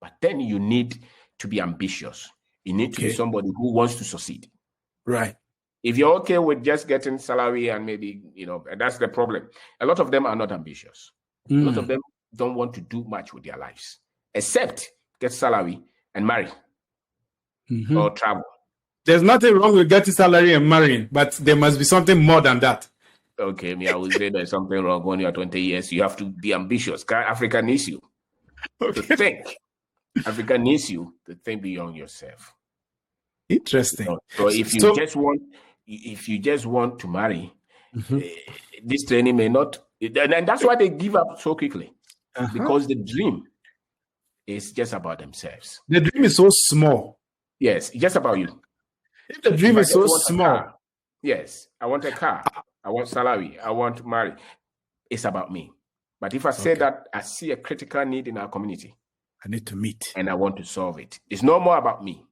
But then you need to be ambitious. You need to be somebody who wants to succeed. Right. If you're okay with just getting salary and maybe, that's the problem. A lot of them are not ambitious. A lot of them don't want to do much with their lives, except get salary and marry or travel. There's nothing wrong with getting salary and marrying, but there must be something more than that. Okay, I would say there's something wrong when you're 20 years. You have to be ambitious. Africa needs you to think. Africa needs you to think beyond yourself. Interesting. So if you just want to marry, this training may not, and that's why they give up so quickly, because the dream is just about themselves. The dream is so small. Yes, it's just about you. If the dream is so small, yes, I want a car, I want salary, I want to marry. It's about me. But if I say that I see a critical need in our community, I need to meet, and I want to solve it, it's no more about me.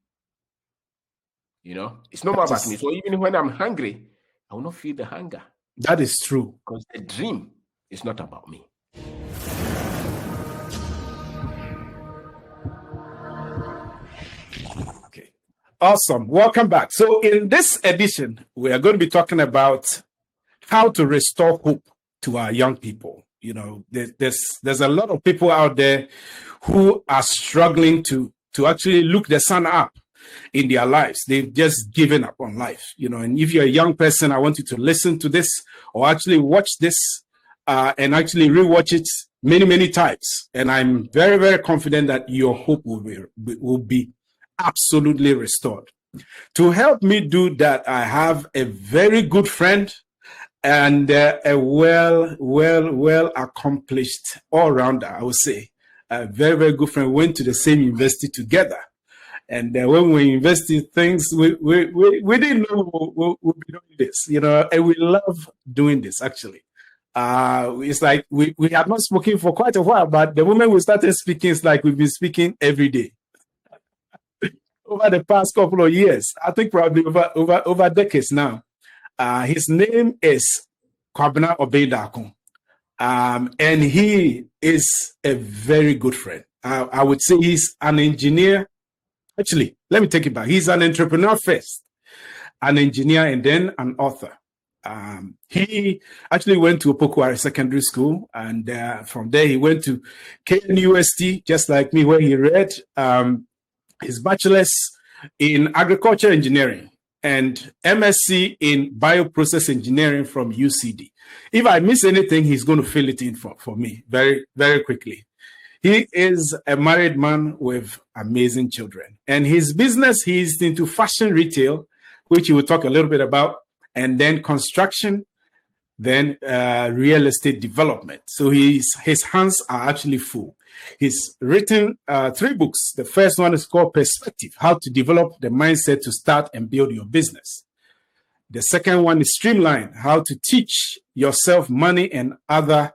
It's no more about me. So even when I'm hungry, I will not feel the hunger. That is true. Because the dream is not about me. Okay. Awesome. Welcome back. So in this edition, we are going to be talking about how to restore hope to our young people. There's a lot of people out there who are struggling to actually look the sun up in their lives. They've just given up on life, and if you're a young person, I want you to listen to this or actually watch this and actually rewatch it many, many times. And I'm very, very confident that your hope will be absolutely restored. To help me do that, I have a very good friend and a well accomplished all-rounder, I would say. A very, very good friend. We went to the same university together. And when we invested things, we didn't know we'll be doing this, and we love doing this, actually. It's like we have not spoken for quite a while, but the moment we started speaking, it's like we've been speaking every day. Over the past couple of years, I think probably over decades now. His name is Kwabena Obeng Darko. And he is a very good friend. I would say he's an engineer. Actually, let me take it back. He's an entrepreneur first, an engineer, and then an author. He actually went to Opokware Secondary School, and from there he went to KNUST, just like me, where he read his bachelor's in agriculture engineering and MSc in bioprocess engineering from UCD. If I miss anything, he's going to fill it in for me very, very quickly. He is a married man with amazing children. And his business, he's into fashion retail, which he will talk a little bit about, and then construction, then real estate development. So his hands are actually full. He's written 3 books. The first one is called Perspective, How to Develop the Mindset to Start and Build Your Business. The second one is Streamline, How to Teach Yourself Money and other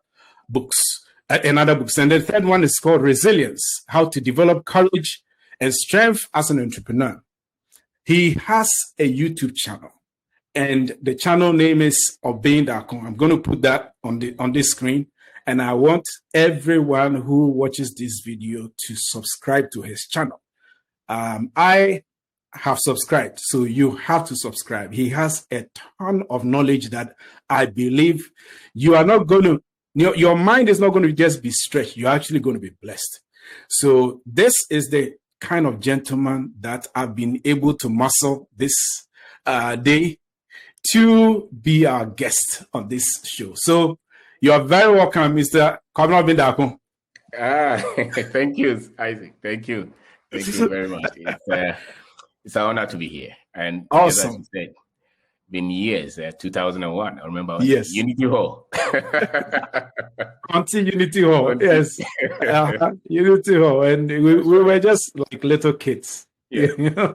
books. And the third one is called Resilience, How to Develop Courage and Strength as an Entrepreneur. He has a YouTube channel, and the channel name is Obeng Darko. I'm going to put that on this screen, and I want everyone who watches this video to subscribe to his channel. I have subscribed, so you have to subscribe. He has a ton of knowledge that I believe you are not going to, your mind is not going to just be stretched. You're actually going to be blessed. So this is the kind of gentleman that I've been able to muscle this day to be our guest on this show. So you are very welcome, Mr. Kwabena Obeng Darko. Thank you, Isaac. Thank you. Thank you very much. It's an honor to be here. And awesome. As you said, been years, 2001. I remember. Yes. Unity Hall. Until Unity Hall, yes. Unity Hall. And we were just like little kids. Yeah.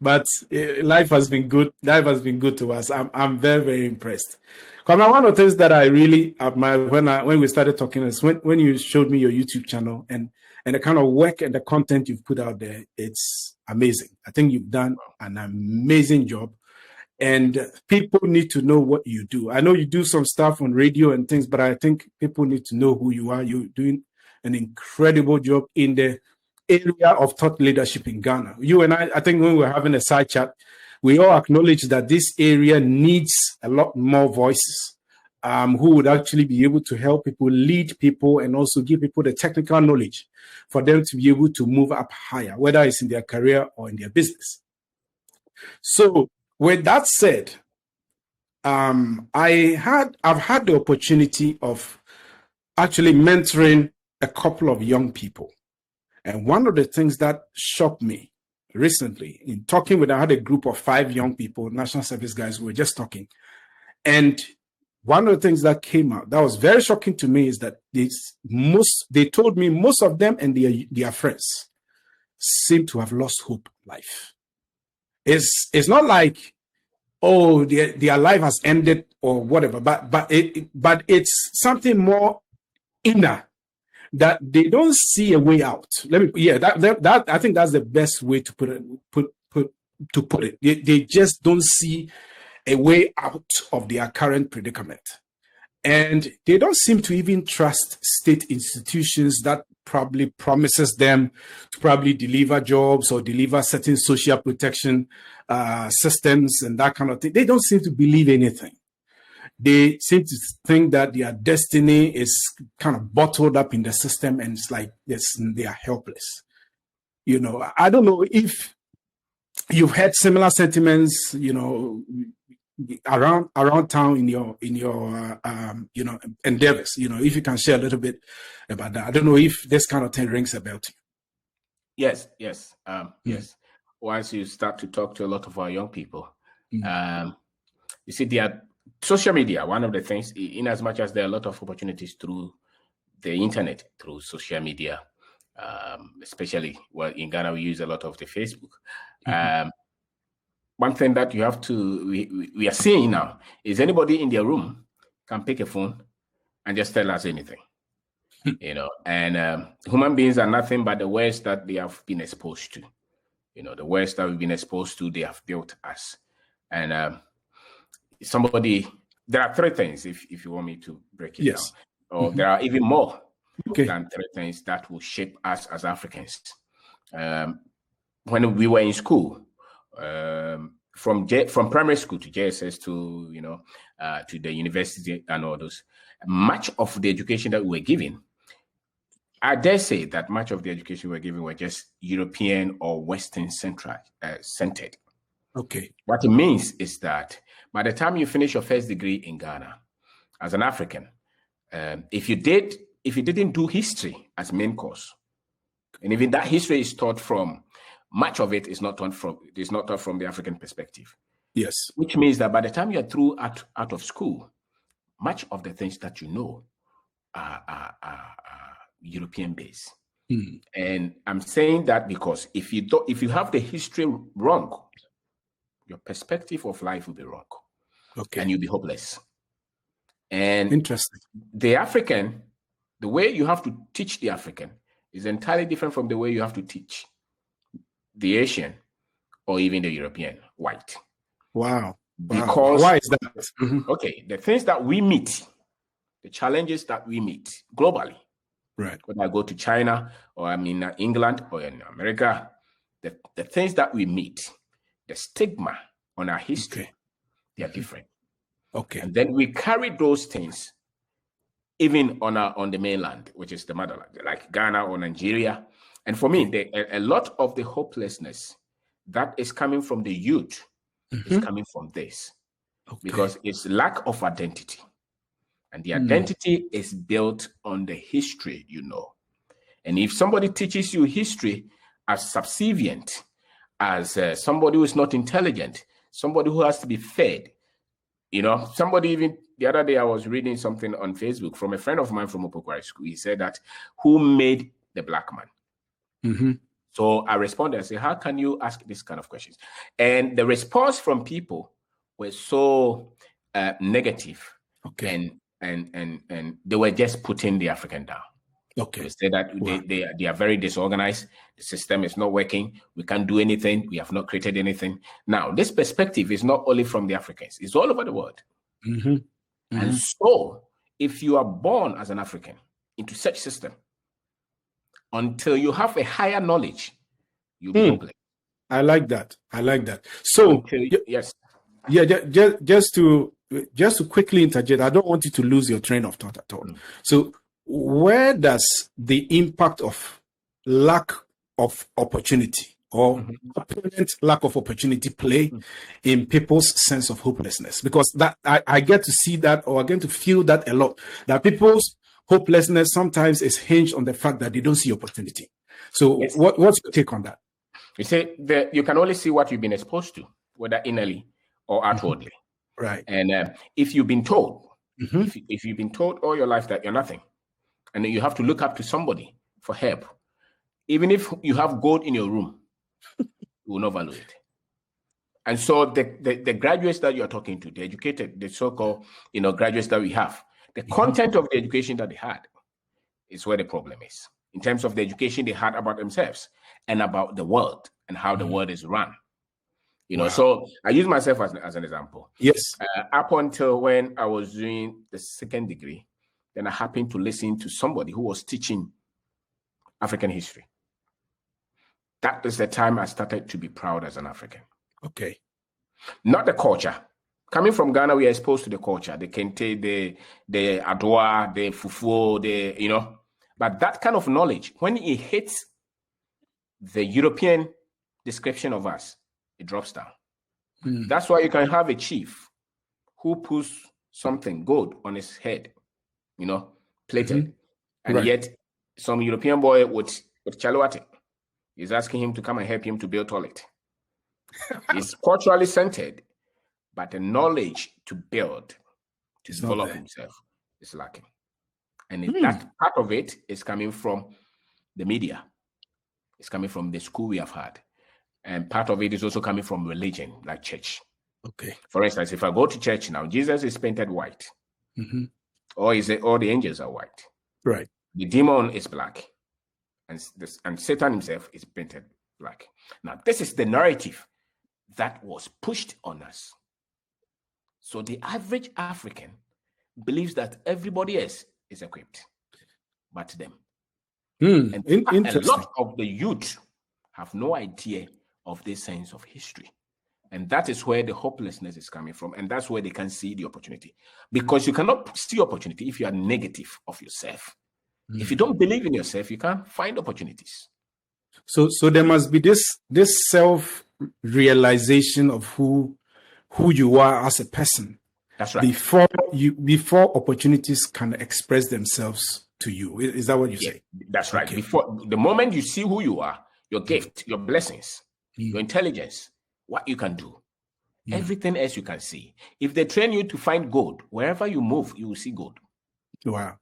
But life has been good. Life has been good to us. I'm very, very impressed. One of the things that I really admire when we started talking is when you showed me your YouTube channel and the kind of work and the content you've put out there. It's amazing. I think you've done an amazing job. And people need to know what you do. I know you do some stuff on radio and things, but I think people need to know who you are. You're doing an incredible job in the area of thought leadership in Ghana. You and I think when we were having a side chat, we all acknowledge that this area needs a lot more voices who would actually be able to help people, lead people, and also give people the technical knowledge for them to be able to move up higher, whether it's in their career or in their business. So with that said, I've had the opportunity of actually mentoring a couple of young people. And one of the things that shocked me recently in talking with, I had a group of 5 young people, national service guys, we were just talking. And one of the things that came out that was very shocking to me is that they told me most of them and their friends seem to have lost hope in life. It's not like, oh, their life has ended or whatever, but it's something more inner, that they don't see a way out. That I think that's the best way to put it. They just don't see a way out of their current predicament. And they don't seem to even trust state institutions that probably promises them to probably deliver jobs or deliver certain social protection systems and that kind of thing. They don't seem to believe anything. They seem to think that their destiny is kind of bottled up in the system, and it's like they are helpless. You know, I don't know if you've had similar sentiments, you know, around town in your you know, endeavors. You know, if you can share a little bit about that. I don't know if this kind of thing rings a bell to you. Yes. Yes. Once you start to talk to a lot of our young people, you see, they are social media. One of the things, in as much as there are a lot of opportunities through the internet, through social media, especially in Ghana, we use a lot of the Facebook. One thing that you have to, we are seeing now is anybody in their room can pick a phone and just tell us anything, you know, and human beings are nothing but the words that they have been exposed to, you know, the words that we've been exposed to, they have built us. And there are 3 things, if you want me to break it down, or there are even more than 3 things that will shape us as Africans. When we were in school, from primary school to JSS to, you know, to the university and all those, much of the education that we were given, I dare say that much of the education we were given were just European or Western centered. Okay. What it means is that by the time you finish your first degree in Ghana, as an African, if you didn't do history as main course, and even that history is taught from, much of it is not taught from the African perspective. Yes. Which means that by the time you're through out of school, much of the things that you know are European based. And I'm saying that because if you have the history wrong, your perspective of life will be wrong. Okay. And you'll be hopeless. And interesting. The African, the way you have to teach the African is entirely different from the way you have to teach the Asian or even the European white. Wow. Because why is that? Okay, the things that we meet, the challenges that we meet globally, right? When I go to China or I'm in England or in America, the things that we meet, the stigma on our history, they are different. Okay. And then we carry those things even on the mainland, which is the motherland, like Ghana or Nigeria. And for me, a lot of the hopelessness that is coming from the youth is coming from this. Because it's lack of identity. And the identity is built on the history, you know. And if somebody teaches you history as subservient, as somebody who is not intelligent, somebody who has to be fed, you know, somebody even the other day I was reading something on Facebook from a friend of mine from Opokwari School. He said that, who made the black man? So I responded and said, how can you ask this kind of questions? And the response from people was so negative. Okay. And they were just putting the African down. Okay. They say that they are very disorganized. The system is not working. We can't do anything. We have not created anything. Now, this perspective is not only from the Africans. It's all over the world. And so, if you are born as an African into such system, until you have a higher knowledge, you'll be hopeless. I like that. So yes. Yeah, just to quickly interject, I don't want you to lose your train of thought at all. So where does the impact of lack of opportunity or apparent lack of opportunity play in people's sense of hopelessness? Because that I get to see that, or I get to feel that a lot, that people's hopelessness sometimes is hinged on the fact that they don't see opportunity. So yes. What's your take on that? You say that you can only see what you've been exposed to, whether innerly or outwardly. Right. And if you've been told, if you've been told all your life that you're nothing, and then you have to look up to somebody for help, even if you have gold in your room, you will not value it. And so the graduates that you're talking to, the educated, the so-called graduates that we have, the content of the education that they had is where the problem is, in terms of the education they had about themselves and about the world and how the world is run. So I use myself as an example. Yes. Up until when I was doing the second degree, then I happened to listen to somebody who was teaching African history. That is the time I started to be proud as an African. Okay. Not the culture. Coming from Ghana, we are exposed to the culture, the kente, the adwa, the fufu, But that kind of knowledge, when it hits the European description of us, it drops down. That's why you can have a chief who puts something gold on his head, plated. And yet some European boy with chaluate is asking him to come and help him to build toilet. He's culturally centered, but the knowledge to build, to develop himself is lacking. And that part of it is coming from the media. It's coming from the school we have had. And part of it is also coming from religion, like church. Okay. For instance, if I go to church now, Jesus is painted white. Or all the angels are white. Right. The demon is black. And Satan himself is painted black. Now, this is the narrative that was pushed on us. So the average African believes that everybody else is equipped but them. And a lot of the youth have no idea of this sense of history. And that is where the hopelessness is coming from. And that's where they can see the opportunity. Because you cannot see opportunity if you are negative of yourself. If you don't believe in yourself, you can't find opportunities. So there must be this self-realization of who you are as a person. That's right. Before opportunities can express themselves to you. Is that what you say? That's right. Okay. Before the moment you see who you are, your gift, your blessings, your intelligence, what you can do, everything else you can see. If they train you to find gold, wherever you move, you will see gold. Wow.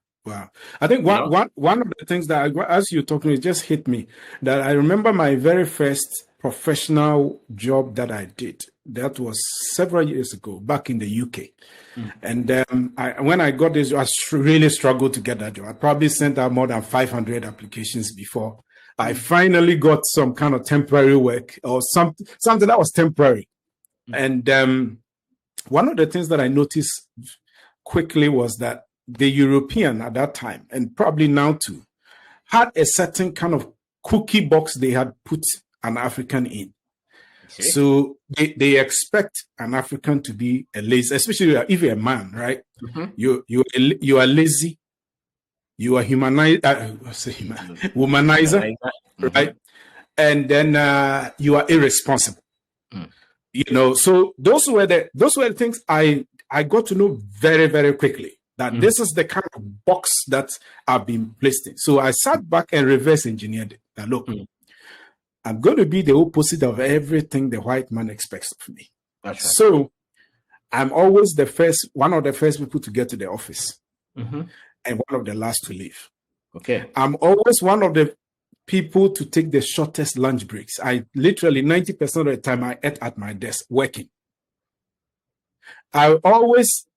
I think one of the things that, as you're talking, it just hit me that I remember my very first professional job that I did. That was several years ago, back in the UK. And when I got this, I really struggled to get that job. I probably sent out more than 500 applications before I finally got some kind of temporary work or something that was temporary. And one of the things that I noticed quickly was that the European at that time, and probably now too, had a certain kind of cookie box they had put an African in. Okay. So they expect an African to be a lazy, especially if you're a man, right? You are lazy, you are womanizer, right? And then you are irresponsible. So those were the things I got to know very, very quickly. That this is the kind of box that I've been placed in. So I sat back and reverse engineered it. Now look, I'm going to be the opposite of everything the white man expects of me. That's right. So I'm always one of the first people to get to the office and one of the last to leave. Okay. I'm always one of the people to take the shortest lunch breaks. I literally 90% of the time I ate at my desk working. I always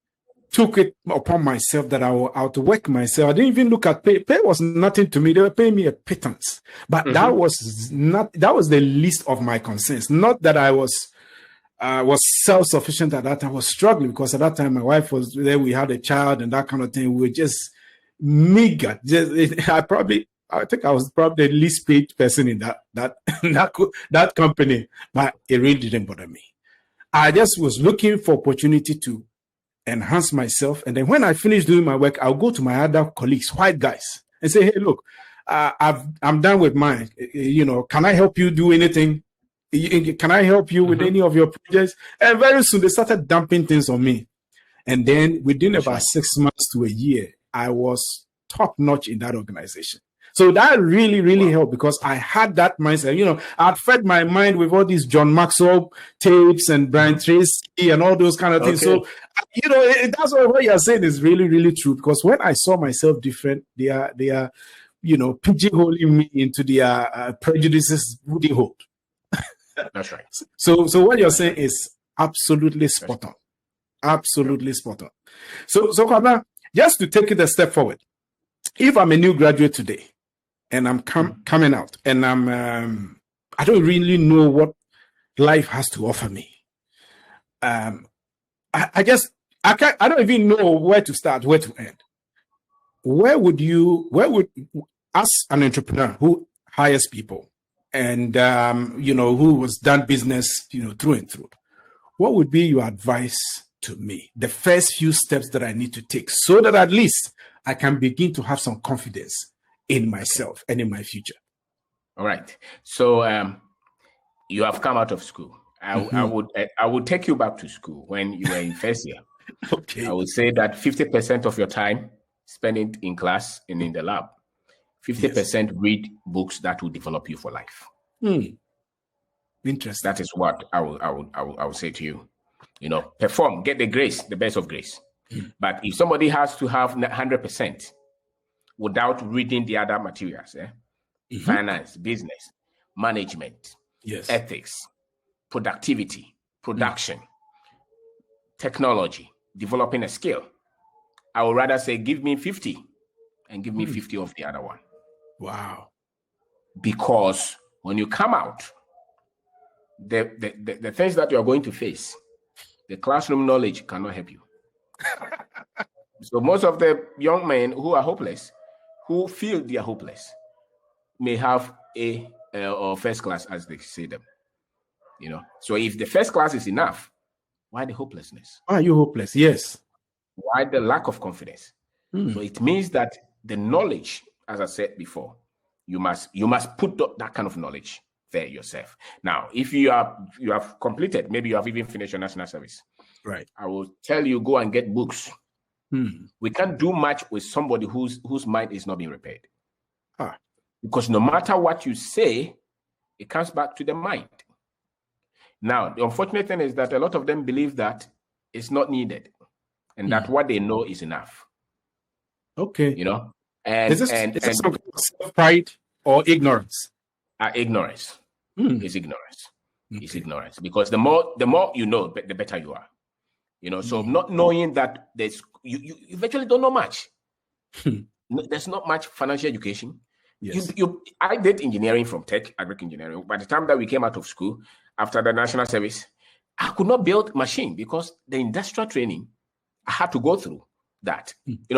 took it upon myself that I will outwork myself. I didn't even look at pay. Pay was nothing to me. They were paying me a pittance, but that was the least of my concerns. Not that I was self-sufficient at that time. I was struggling because at that time my wife was there. We had a child and that kind of thing. We were just meager. I think I was probably the least paid person in that company, but it really didn't bother me. I just was looking for opportunity to enhance myself. And then when I finish doing my work, I'll go to my other colleagues, white guys, and say, hey, look, I'm done with mine. Can I help you do anything? Can I help you with any of your projects? And very soon they started dumping things on me. And then within about 6 months to a year, I was top notch in that organization. So that really, really helped because I had that mindset. I'd fed my mind with all these John Maxwell tapes and Brian Tracy and all those kind of things. So, that's what you're saying is really, really true. Because when I saw myself different, they are pigeonholing me into their prejudices wouldn't hold. That's right. So what you're saying is absolutely spot on. Absolutely spot on. So Kwabena, just to take it a step forward, if I'm a new graduate today and I'm coming out and I don't really know what life has to offer me, I don't even know where to start, where to end. Where would as an entrepreneur who hires people and who has done business through and through, what would be your advice to me, the first few steps that I need to take so that at least I can begin to have some confidence in myself and in my future? All right. So you have come out of school. I would take you back to school when you were in first year. Okay. I would say that 50% of your time spend it in class and in the lab. 50% read books that will develop you for life. Interesting. That is what I would say to you. Perform, get the grace, the best of grace. But if somebody has to have 100% without reading the other materials, finance, business, management, ethics, productivity, production, technology, developing a skill, I would rather say give me 50 and give me 50 of the other one. Wow. Because when you come out, the things that you are going to face, the classroom knowledge cannot help you. So most of the young men who are hopeless, who feel they are hopeless, may have A or first class, as they say them. So if the first class is enough, why the hopelessness? Why are you hopeless? Yes. Why the lack of confidence? So it means that the knowledge, as I said before, you must put that kind of knowledge there yourself. Now, if you have completed, maybe you have even finished your national service, right? I will tell you, go and get books. We can't do much with somebody whose mind is not being repaired. Because no matter what you say, it comes back to the mind. Now, the unfortunate thing is that a lot of them believe that it's not needed and that what they know is enough. Okay. And is this self-pride or ignorance? Ignorance. It's ignorance. Okay. It's ignorance. Because the more you know, the better you are. So not knowing that you eventually don't know much. There's not much financial education. Yes. I did engineering from tech, agric engineering. By the time that we came out of school, after the national service, I could not build machine because the industrial training, I had to go through that.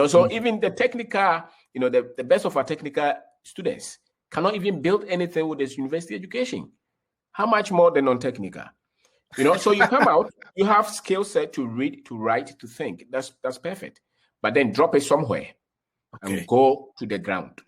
So even the technical, the best of our technical students cannot even build anything with this university education. How much more than non-technical? So you come out, you have skill set to read, to write, to think. That's perfect. But then drop it somewhere and go to the ground.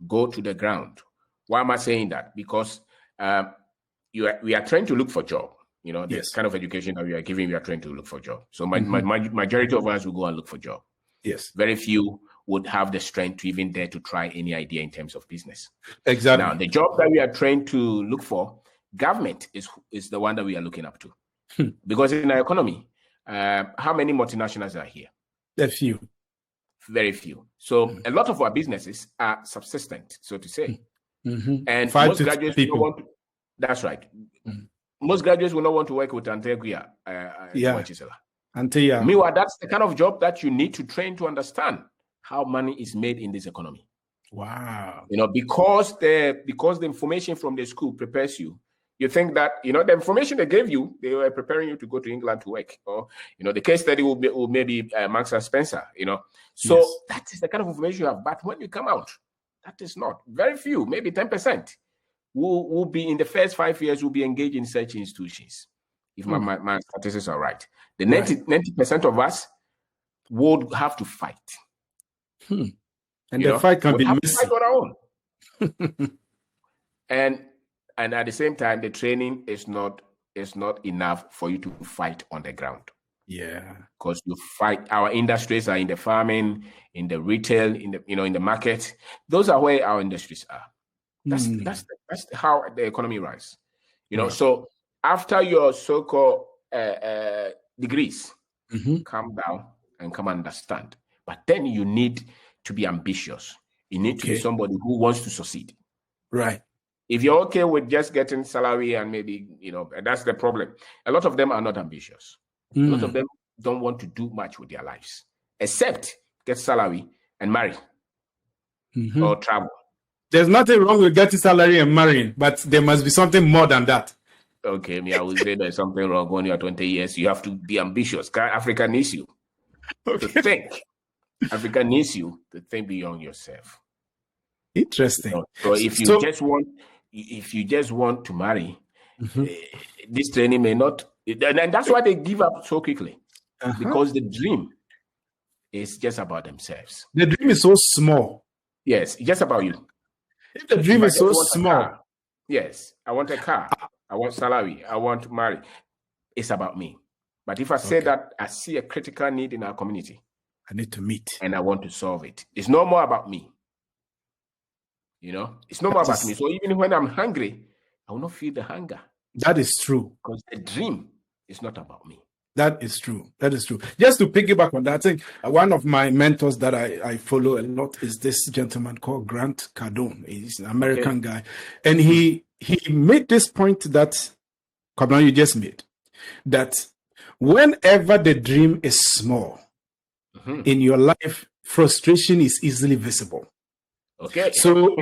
Go to the ground. Why am I saying that? Because we are trying to look for job. The kind of education that we are giving, we are trying to look for job. So majority of us will go and look for job. Yes. Very few would have the strength to even dare to try any idea in terms of business. Exactly. Now, the job that we are trained to look for, government is the one that we are looking up to. Because in our economy, how many multinationals are here? A few. Very few. So a lot of our businesses are subsistent, so to say. And Five most to graduates people. don't want to, that's right. Most graduates will not want to work with Anteguia. Meanwhile, that's the kind of job that you need to train to understand how money is made in this economy. Wow. Because the information from the school prepares you. You think that, the information they gave you, they were preparing you to go to England to work. Or, the case study will maybe Marks and Spencer, So that is the kind of information you have. But when you come out, That is not. Very few, maybe 10%, will be in the first 5 years will be engaged in such institutions. If my statistics are right. The 90% of us would have to fight. And the fight can be messy. Fight on our own. and at the same time, the training is not enough for you to fight on the ground. Yeah. Because you fight. Our industries are in the farming, in the retail, in the market. Those are where our industries are. That's how the economy runs. So after your so-called degrees, calm down and come understand. But then you need to be ambitious. You need to be somebody who wants to succeed. Right. If you're okay with just getting salary and maybe, that's the problem. A lot of them are not ambitious. A lot of them don't want to do much with their lives, except get salary and marry or travel. There's nothing wrong with getting salary and marrying, but there must be something more than that. Okay, I would say there's something wrong when you're 20 years. You have to be ambitious. Africa needs you to think. Africa needs you to think beyond yourself. Interesting. So if you just want to marry, this training may not. And that's why they give up so quickly, because the dream is just about themselves. The dream is so small. Yes, it's just about you. If the dream is so small, yes, I want a car, I want salary, I want to marry. It's about me. But if I say that I see a critical need in our community, I need to meet, and I want to solve it, it's no more about me. It's no more about me. So even when I'm hungry, I will not feel the hunger. That is true. Because the dream is not about me. That is true. That is true. Just to piggyback on that, I think one of my mentors that I follow a lot is this gentleman called Grant Cardone. He's an American guy. And he made this point that, Kwabena, you just made, that whenever the dream is small in your life, frustration is easily visible. Okay. So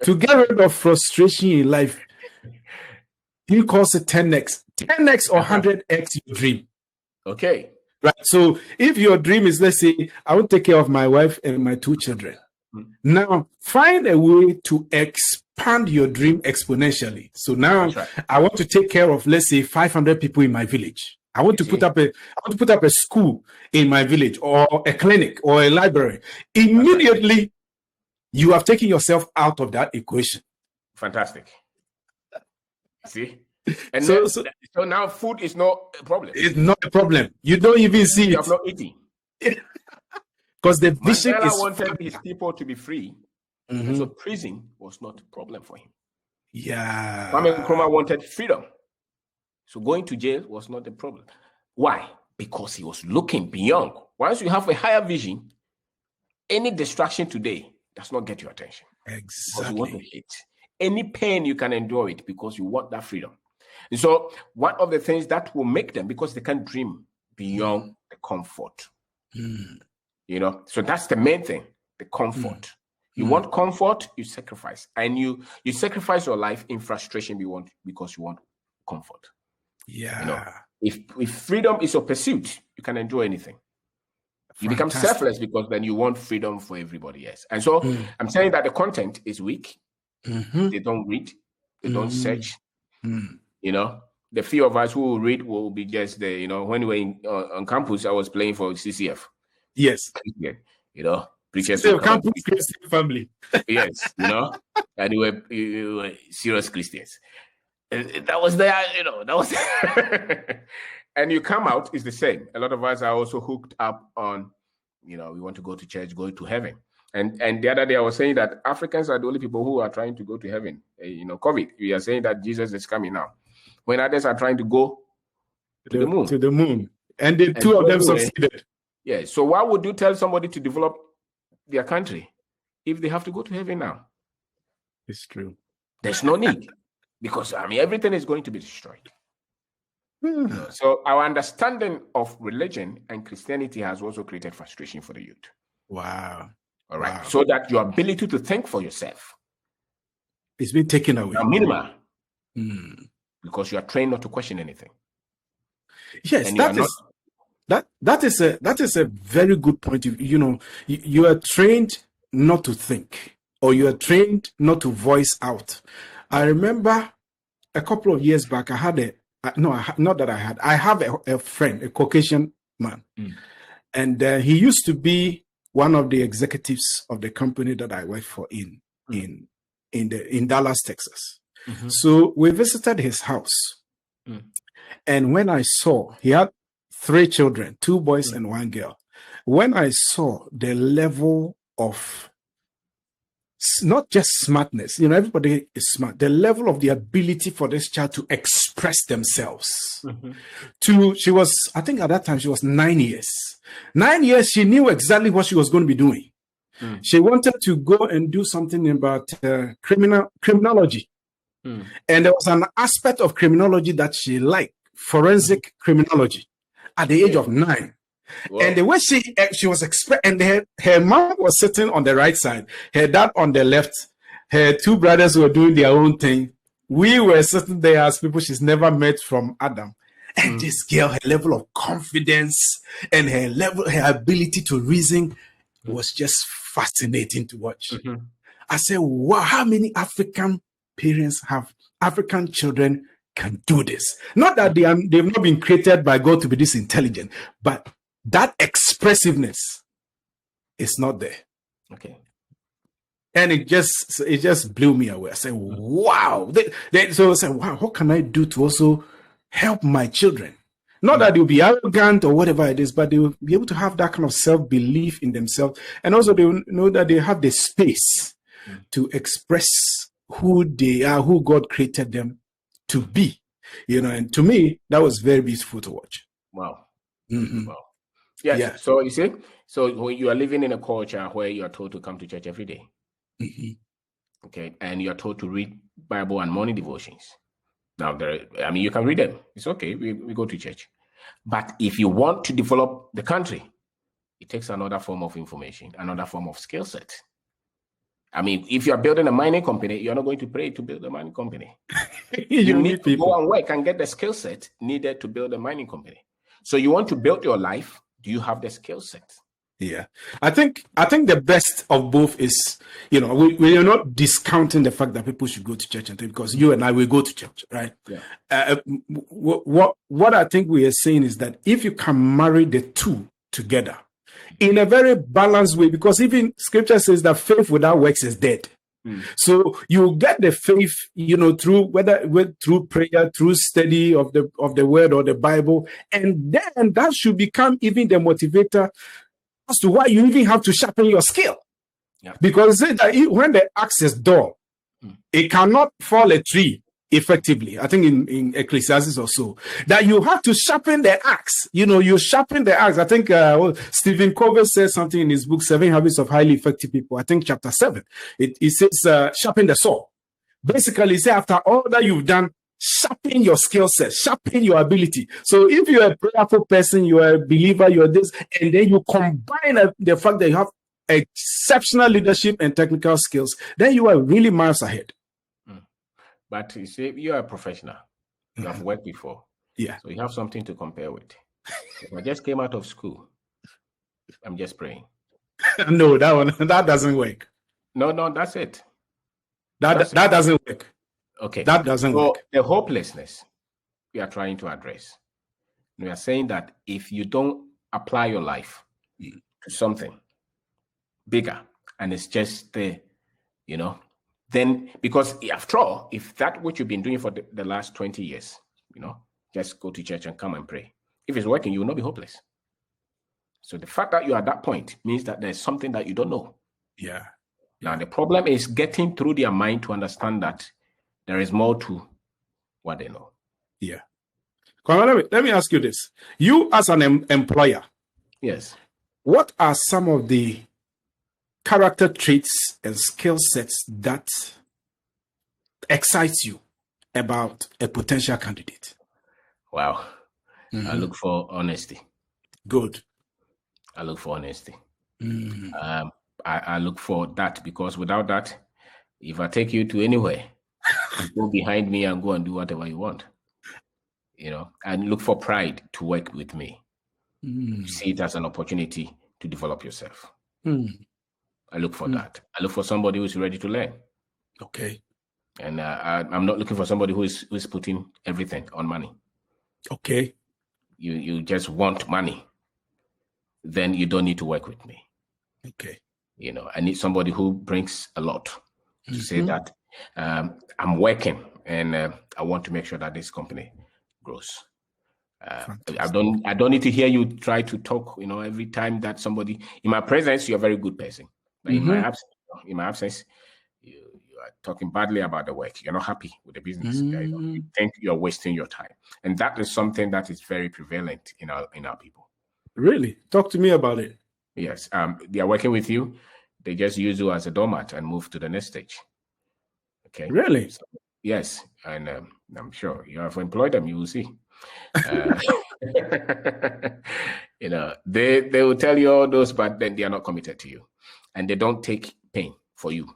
to get rid of frustration in life, he calls it 10x or 100x your dream. Okay. Right. So if your dream is, let's say, I want to take care of my wife and my 2 children. Now find a way to expand your dream exponentially. So now I want to take care of, let's say, 500 people in my village. I want to put up a school in my village, or a clinic, or a library. Immediately, you have taken yourself out of that equation. Fantastic. See? And so now food is not a problem. It's not a problem. You don't even see it. You have not eating. Because the vision Mandela is wanted his people to be free. So prison was not a problem for him. Yeah. Kwame Nkrumah wanted freedom. So going to jail was not a problem. Why? Because he was looking beyond. Once you have a higher vision, any distraction today does not get your attention. Exactly. Because you want to hit. Any pain, you can endure it because you want that freedom. And so one of the things that will make them, because they can dream beyond the comfort. So that's the main thing, the comfort. You want comfort, you sacrifice. And you sacrifice your life in frustration because you want comfort. Yeah. If freedom is your pursuit, you can enjoy anything. You become selfless because then you want freedom for everybody else. And so I'm saying that the content is weak. They don't read. They don't search. The few of us who will read will be just there. When we were on campus, I was playing for CCF. Yes. Preachers. Campus Christian family. Yes, and we were serious Christians. That was there, that was and you come out, it's the same. A lot of us are also hooked up on, we want to go to church, go to heaven. And the other day I was saying that Africans are the only people who are trying to go to heaven. COVID, we are saying that Jesus is coming now. When others are trying to go to the moon. To the moon. And the two of them succeeded. Yeah. So why would you tell somebody to develop their country if they have to go to heaven now? It's true. There's no need. Because, everything is going to be destroyed. So our understanding of religion and Christianity has also created frustration for the youth. Wow. All right. Wow. So that your ability to think for yourself it's been taken away. Minimal. Because you are trained not to question anything. Yes, that is a very good point. You are trained not to think. or you are trained not to voice out. I remember a couple of years back, I had I have a friend, a Caucasian man, and he used to be one of the executives of the company that I work for in Dallas, Texas. So we visited his house, and when I saw, he had 3 children, 2 boys and 1 girl. When I saw the level of not just smartness, everybody is smart, the level of the ability for this child to express themselves. She was, I think at that time, she was 9 years. 9 years, she knew exactly what she was going to be doing. She wanted to go and do something about criminology. And there was an aspect of criminology that she liked, forensic criminology, at the age of 9. Wow. And the way she was and her mom was sitting on the right side, her dad on the left, her 2 brothers were doing their own thing. We were sitting there as people she's never met from Adam. And this girl, her level of confidence and her ability to reason was just fascinating to watch. I said, wow, how many African parents have African children can do this? Not that they've not been created by God to be this intelligent, but that expressiveness is not there. Okay. And it just blew me away. I said, wow. So I said, wow, what can I do to also help my children? Not that they'll be arrogant or whatever it is, but they will be able to have that kind of self-belief in themselves. And also they will know that they have the space to express who they are, who God created them to be. And to me, that was very beautiful to watch. Wow. Wow. Yes. Yeah. So you see, when you are living in a culture where you are told to come to church every day, okay, and you are told to read Bible and morning devotions. Now, you can read them. It's okay. We go to church. But if you want to develop the country, it takes another form of information, another form of skill set. If you are building a mining company, you're not going to pray to build a mining company. you need to go and work and get the skill set needed to build a mining company. So you want to build your life. Do you have the skill set? Yeah, I think the best of both is, we are not discounting the fact that people should go to church and because you and I will go to church, right? Yeah. What I think we are saying is that if you can marry the two together in a very balanced way, because even Scripture says that faith without works is dead. So you get the faith, through prayer, through study of the word or the Bible, and then that should become even the motivator as to why you even have to sharpen your skill. Yeah. Because when the axe is dull, it cannot fall a tree effectively. I think in Ecclesiastes or so, that you have to sharpen the axe. You sharpen the axe. I think Stephen Covey says something in his book, 7 Habits of Highly Effective People. I think chapter 7. It says, sharpen the saw. Basically, he says, after all that you've done, sharpen your skill set, sharpen your ability. So if you're a prayerful person, you're a believer, you're this, and then you combine the fact that you have exceptional leadership and technical skills, then you are really miles ahead. But you see, you are a professional. You have worked before. Yeah. So you have something to compare with. If I just came out of school, I'm just praying. No, that doesn't work. No, that's it. That doesn't work. Okay. That doesn't work. The hopelessness we are trying to address. We are saying that if you don't apply your life to something bigger, and it's just then, because after all, if that what you've been doing for the last 20 years, just go to church and come and pray. If it's working, you will not be hopeless. So the fact that you're at that point means that there's something that you don't know. Yeah. Now, the problem is getting through their mind to understand that there is more to what they know. Yeah. Let me ask you this. You as an employer. Yes. What are some of the character traits and skill sets that excites you about a potential candidate? Wow. I look for honesty. Good. I look for honesty. I look for that, because without that, if I take you to anywhere, you go behind me and go and do whatever you want. And look for pride to work with me. See it as an opportunity to develop yourself. I look for that. I look for somebody who's ready to learn. Okay. And I'm not looking for somebody who's putting everything on money. Okay. You just want money. Then you don't need to work with me. Okay. I need somebody who brings a lot to say that I'm working and I want to make sure that this company grows. I don't need to hear you try to talk, every time that somebody in my presence, you're a very good person. But in my absence, you are talking badly about the work. You're not happy with the business. You think you're wasting your time. And that is something that is very prevalent in our people. Really? Talk to me about it. Yes. They are working with you. They just use you as a doormat and move to the next stage. Okay. Really? So, yes. And I'm sure you have employed them, you will see. They will tell you all those, but then they are not committed to you. And they don't take pain for you.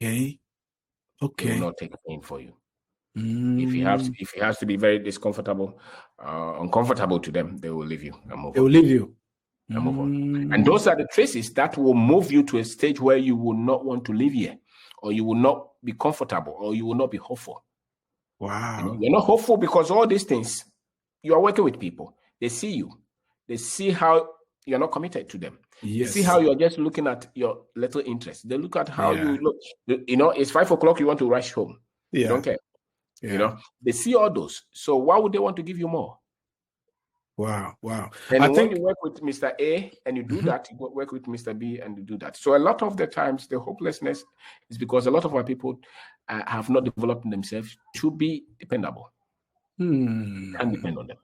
Okay. They will not take pain for you. If it has to be very uncomfortable to them, they will leave you and move on. They will leave you. And move on. And those are the traces that will move you to a stage where you will not want to live here, or you will not be comfortable, or you will not be hopeful. Wow. You're not hopeful because all these things, you are working with people. They see you. They see how you're not committed to them. Yes. They see how you're just looking at your little interest. They look at how you look. It's 5 o'clock, you want to rush home. Yeah. You don't care. Yeah. They see all those. So why would they want to give you more? Wow. And when you work with Mr. A and you do that, you work with Mr. B and you do that. So a lot of the times, the hopelessness is because a lot of our people have not developed themselves to be dependable. And depend on them.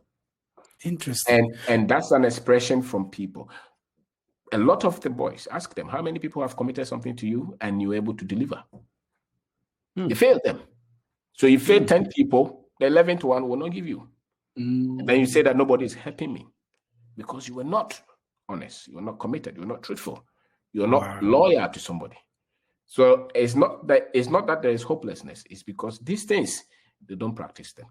Interesting. And that's an expression from people. A lot of the boys, ask them, how many people have committed something to you and you're able to deliver? You failed them. So you failed 10 people, the 11th one will not give you. And then you say that nobody is helping me because you were not honest, you were not committed, you were not truthful, you are not loyal to somebody. So it's not that there is hopelessness, it's because these things, they don't practice them.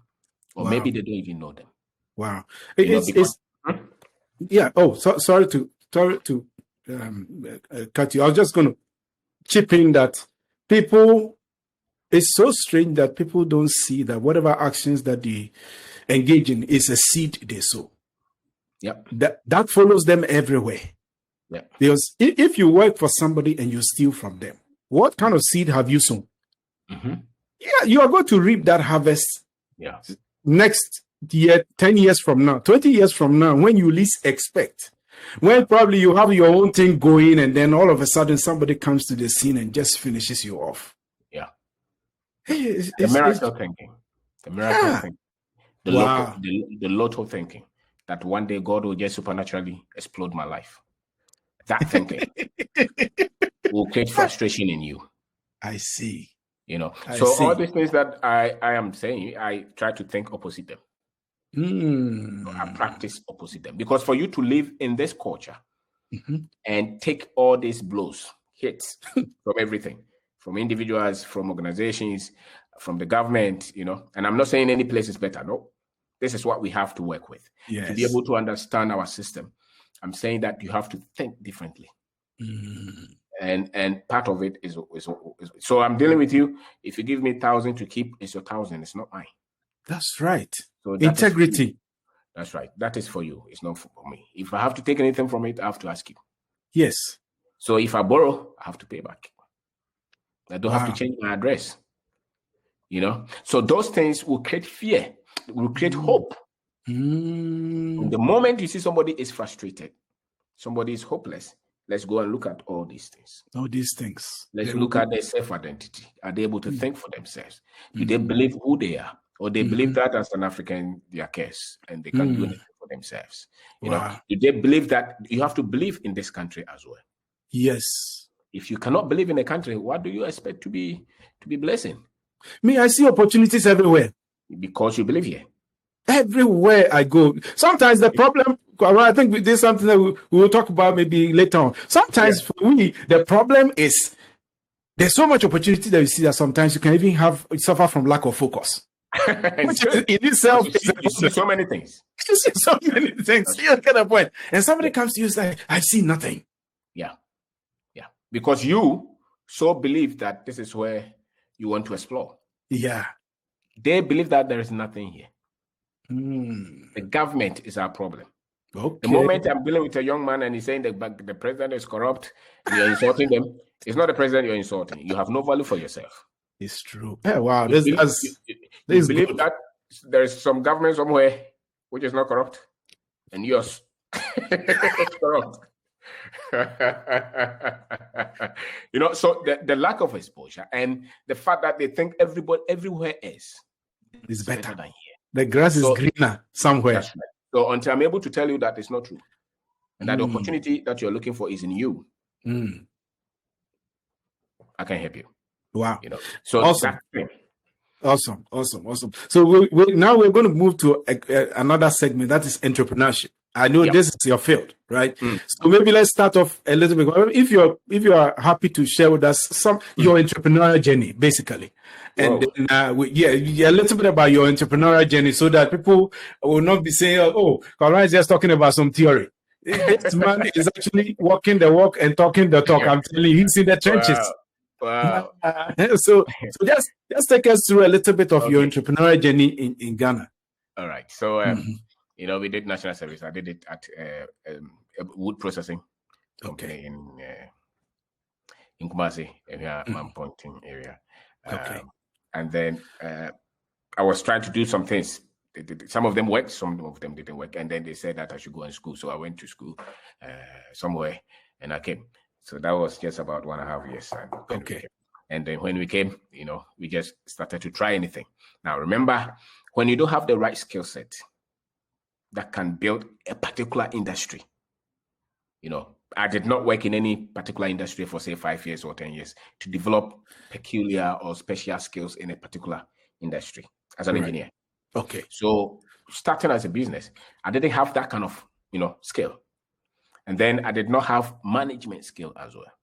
Or maybe they don't even know them. Wow. Yeah. Oh, sorry to cut you. I was just going to chip in that it's so strange that people don't see that whatever actions that they engage in is a seed they sow. Yep. That follows them everywhere. Yeah. Because if you work for somebody and you steal from them, what kind of seed have you sown? Yeah, you are going to reap that harvest. Yeah. Next year, 10 years from now, 20 years from now, when you least expect, when probably you have your own thing going, and then all of a sudden somebody comes to the scene and just finishes you off. Yeah. It's miracle thinking. The miracle thinking. The lotto thinking that one day God will just supernaturally explode my life. That thinking will create frustration in you. I see. All these things that I am saying, I try to think opposite them. I practice opposite them. Because for you to live in this culture and take all these blows, hits from everything, from individuals, from organizations, from the government, and I'm not saying any place is better. No, this is what we have to work with. Yes. To be able to understand our system. I'm saying that you have to think differently. And part of it is so I'm dealing with you. If you give me 1,000 to keep, it's your 1,000. It's not mine. That's right. So integrity. That's right. That is for you. It's not for me. If I have to take anything from it, I have to ask you. Yes. So if I borrow, I have to pay back. I don't have to change my address. So those things will create fear. Will create hope. The moment you see somebody is frustrated, somebody is hopeless, let's go and look at all these things. Let's look at their self-identity. Are they able to think for themselves? Do they believe who they are? Or they believe that as an African, they are cursed and they can do anything for themselves? Do they believe that you have to believe in this country as well? Yes. If you cannot believe in a country, what do you expect to be blessing? I see opportunities everywhere. Because you believe here. Everywhere I go. Sometimes the problem, I think this is something that we will talk about maybe later on. Sometimes for me, the problem is there's so much opportunity that you see that sometimes you can even suffer from lack of focus. Which in itself you see so many things. You see so many things. You get a point. And somebody comes to you and says, I see nothing. Yeah. because you so believe that this is where you want to explore. Yeah. They believe that there is nothing here. Mm. The government is our problem. Okay. The moment I'm dealing with a young man and he's saying that the president is corrupt and you're insulting them, it's not the president you're insulting. You have no value for yourself. It's true. Yeah, wow. You Believe good. That there is some government somewhere which is not corrupt and yours is corrupt. So the lack of exposure and the fact that they think everybody everywhere is better than here. The grass is greener somewhere. That's right. So until I'm able to tell you that it's not true, and that the opportunity that you're looking for is in you, I can help you. Wow. So awesome. Awesome. So now we're going to move to another segment, that is entrepreneurship. I know this is your field, right? So maybe let's start off a little bit. If you are happy to share with us your entrepreneurial journey, basically, and then, a little bit about your entrepreneurial journey, so that people will not be saying, "Oh, Kwabena is just talking about some theory." This man is actually walking the walk and talking the talk. I'm telling you, he's in the trenches. Wow. So just take us through a little bit of your entrepreneurial journey in Ghana. All right. So. We did national service. I did it at a wood processing company in Kumasi, area, Pointing area. And then I was trying to do some things. Some of them worked, some of them didn't work. And then they said that I should go to school. So I went to school somewhere and I came. So that was just about 1.5 years. And then when we came, we just started to try anything. Now, remember, when you don't have the right skill set that can build a particular industry. I did not work in any particular industry for, say, 5 years or 10 years to develop peculiar or special skills in a particular industry as an engineer. Okay. So starting as a business, I didn't have that kind of, skill. And then I did not have management skill as well.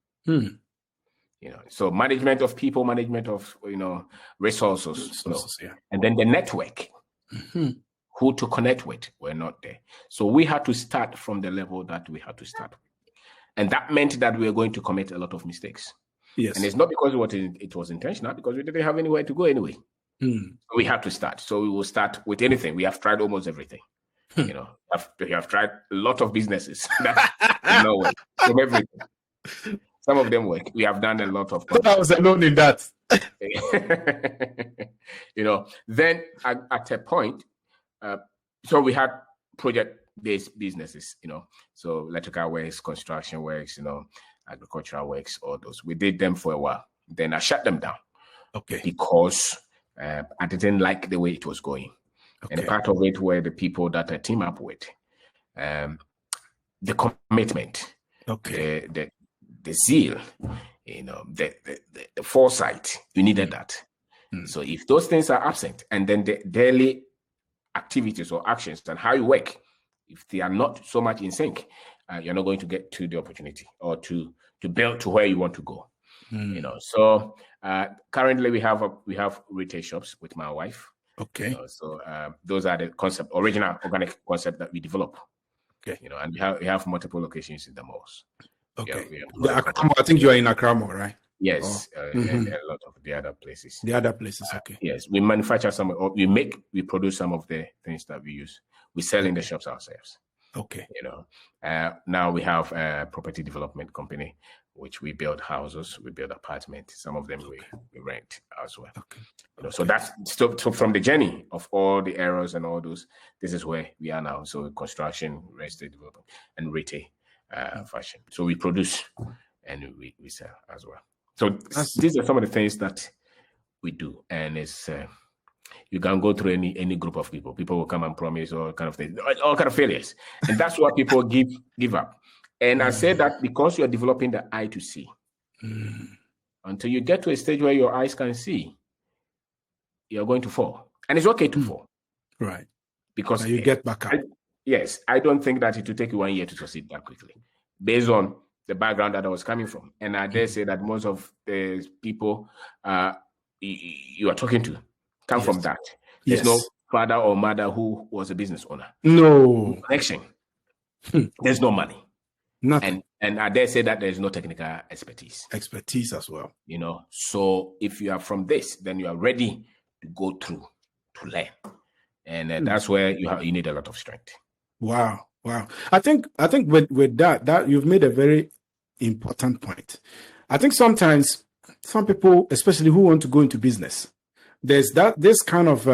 So management of people, management of, resources. And then the network. Who to connect with were not there. So we had to start from the level that we had to start with. And that meant that we were going to commit a lot of mistakes. Yes. And it's not because it was intentional, because we didn't have anywhere to go anyway. We had to start. So we will start with anything. We have tried almost everything. We have tried a lot of businesses. That no way. From everything. Some of them work. We have done a lot of. I was alone in that. Then at a point, so we had project-based businesses, so electrical works, construction works, agricultural works, all those. We did them for a while. Then I shut them down. Okay. Because I didn't like the way it was going. Okay. And part of it were the people that I team up with, the commitment, the zeal, the foresight. You needed that. So if those things are absent, and then the daily activities or actions and how you work, if they are not so much in sync, you're not going to get to the opportunity or to build to where you want to go. So currently we have retail shops with my wife. Okay. So those are the original organic concept that we develop. Okay. And we have multiple locations in the malls. Okay. I think you are in Accra, right? Yes, and a lot of the other places. Okay. Yes, we manufacture some, or we produce some of the things that we use. We sell in the shops ourselves. Okay. Now we have a property development company, which we build houses, we build apartments. Some of them we rent as well. Okay. So that's so from the journey of all the errors and all those. This is where we are now. So construction, real estate development, and retail fashion. So we produce and we sell as well. So these are some of the things that we do, and it's you can go through any group of people. People will come and promise all kind of things, all kind of failures, and that's why people give up. And I say that because you are developing the eye to see. Until you get to a stage where your eyes can see, you're going to fall, and it's okay to fall, right? Because you get back up. I don't think that it will take you 1 year to succeed that quickly, based on the background that I was coming from. And I dare say that most of the people you are talking to come from that. There's no father or mother who was a business owner. No connection. There's no money. Nothing. And I dare say that there is no technical expertise. Expertise as well. So if you are from this, then you are ready to go through to learn. And that's where you need a lot of strength. Wow. I think with that you've made a very important point. I think sometimes some people, especially who want to go into business, there's this kind of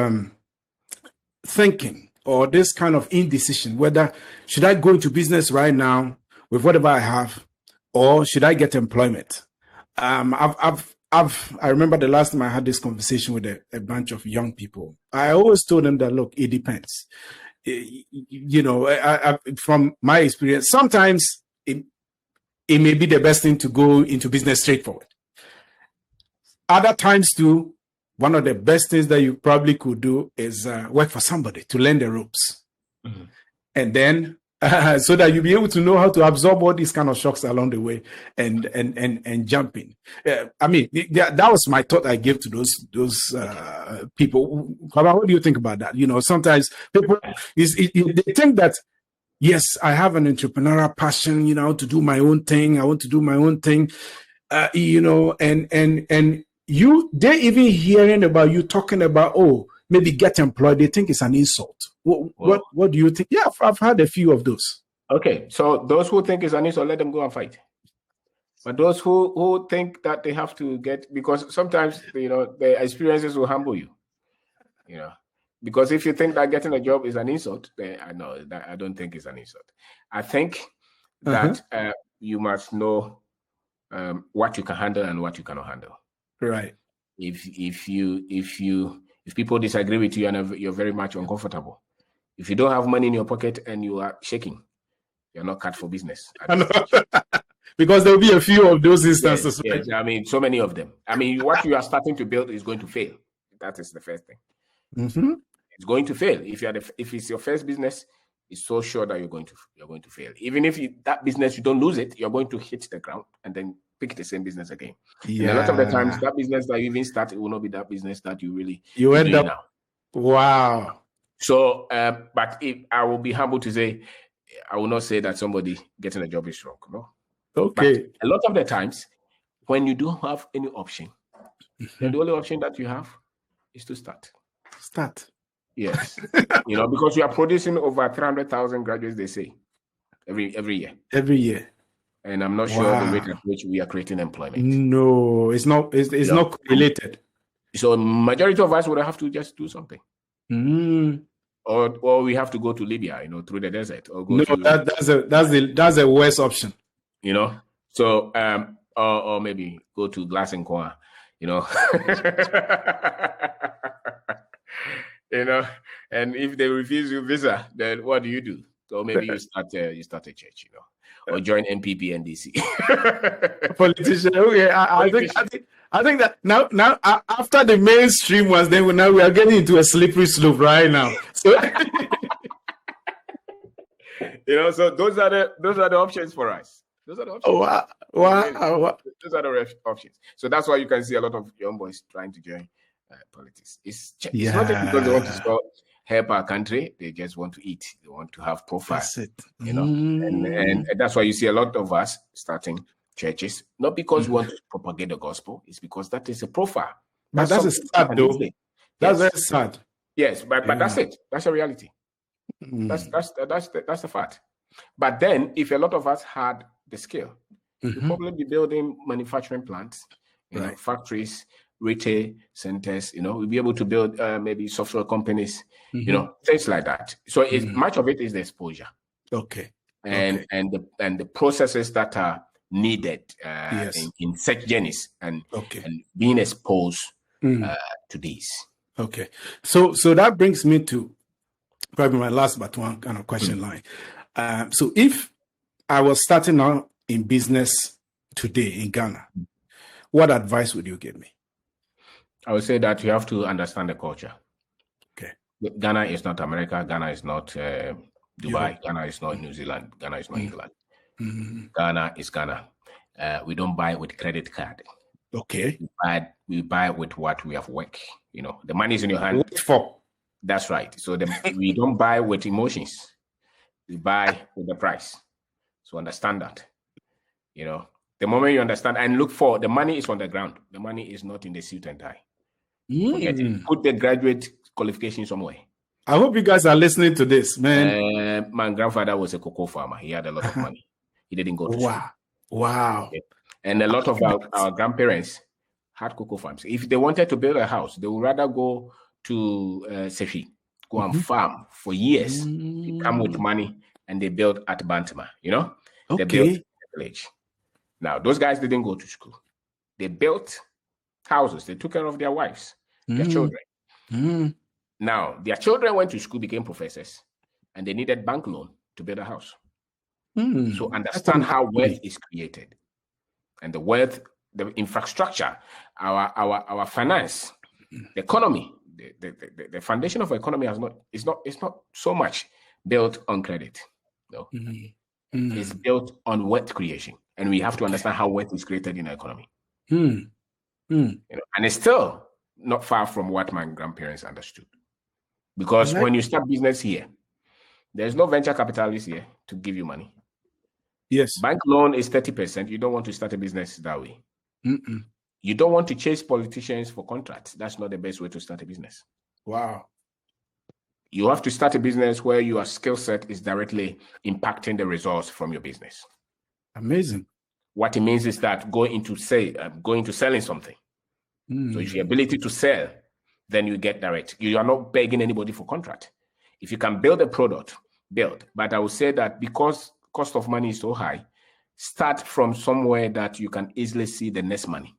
thinking or this kind of indecision, whether should I go into business right now with whatever I have, or should I get employment? I remember the last time I had this conversation with a bunch of young people. I always told them that, look, it depends. From my experience, sometimes it may be the best thing to go into business straightforward. Other times too, one of the best things that you probably could do is work for somebody to learn the ropes. Mm-hmm. And then so that you'll be able to know how to absorb all these kind of shocks along the way and jump in. That was my thought I gave to those people. What do you think about that? Sometimes people they think that, yes, I have an entrepreneurial passion, to do my own thing. I want to do my own thing, and they're even hearing about you talking about, maybe get employed. They think it's an insult. What do you think? Yeah, I've had a few of those. Okay, so those who think it's an insult, let them go and fight. But those who think that they have to get, because sometimes the experiences will humble you. Because if you think that getting a job is an insult, then I don't think it's an insult. I think that you must know what you can handle and what you cannot handle. Right. If people disagree with you and you're very much uncomfortable, if you don't have money in your pocket and you are shaking, you're not cut for business. Because there will be a few of those instances. Yes. So many of them. What you are starting to build is going to fail. That is the first thing. Mm-hmm. It's going to fail. If it's your first business, it's so sure that you're going to fail. Even if that business you don't lose it, you're going to hit the ground and then pick the same business again. Yeah. And a lot of the times, that business that you even start, it will not be that business that you end up now. Wow. So, but I will be humble to say, I will not say that somebody getting a job is wrong. No. Okay. But a lot of the times, when you don't have any option, then the only option that you have is to start. Yes. Because we are producing over 300,000 graduates, they say, every year. Every year. And I'm not sure the rate at which we are creating employment. No, it's not. It's not related. So majority of us would have to just do something. Mm. Or we have to go to Libya, through the desert. Or that's a worse option. So or maybe go to Glass and Kwa, and if they refuse you visa, then what do you do? So maybe you start a church, or join MPP and DC. Politician. Okay, I think that now after the mainstream ones, then now we are getting into a slippery slope right now. So so those are the options for us. Those are the options. Oh, wow. Those are the options. So that's why you can see a lot of young boys trying to join politics. It's not just because they want to help our country. They just want to eat. They want to have profile. That's it. And that's why you see a lot of us starting churches, not because we want to propagate the gospel. It's because that is a profile. But that's sad, though. That's very sad. Yes, but that's it. That's a reality. That's the fact. But then, if a lot of us had the skill, we'd probably be building manufacturing plants, factories, retail centers. We'll be able to build maybe software companies, things like that. So much of it is the exposure. Okay. And the processes that are needed in such journeys and being exposed to these. Okay. So that brings me to probably my last but one kind of question line. So if I was starting out in business today in Ghana, what advice would you give me? I would say that you have to understand the culture. Okay. Ghana is not America. Ghana is not Dubai. Ghana is not New Zealand. Ghana is not England. Ghana is Ghana. We don't buy with credit card. Okay. We buy with what we have worked. The money is in your hand. What for? That's right. So we don't buy with emotions. We buy with the price. So understand that. You know, the moment you understand and look for the money is on the ground. The money is not in the suit and tie. Forget it. Put the graduate qualification somewhere. I hope you guys are listening to this, man. My grandfather was a cocoa farmer. He had a lot of money. He didn't go to school. Wow. Okay. And a lot of our grandparents had cocoa farms. If they wanted to build a house, they would rather go to Sefi, go and farm for years. They come with money and they build at Bantama, you know? They built a village. Now, those guys didn't go to school. They built houses. They took care of their wives, their children. Now, their children went to school, became professors, and they needed bank loan to build a house. So understand how wealth is created. And the wealth, the infrastructure, our finance, the economy, the foundation of our economy is not so much built on credit. No. It's built on wealth creation. And we have to understand how wealth is created in our economy. You know, and it's still not far from what my grandparents understood. Because when you start business here, there's no venture capitalist here to give you money. Yes. Bank loan is 30%. You don't want to start a business that way. You don't want to chase politicians for contracts. That's not the best way to start a business. Wow. You have to start a business where your skill set is directly impacting the results from your business. Amazing. What it means is that going into selling something. So if your ability to sell, then you get direct. You are not begging anybody for contract. If you can build a product, build. But I would say that because cost of money is so high, start from somewhere that you can easily see the next money.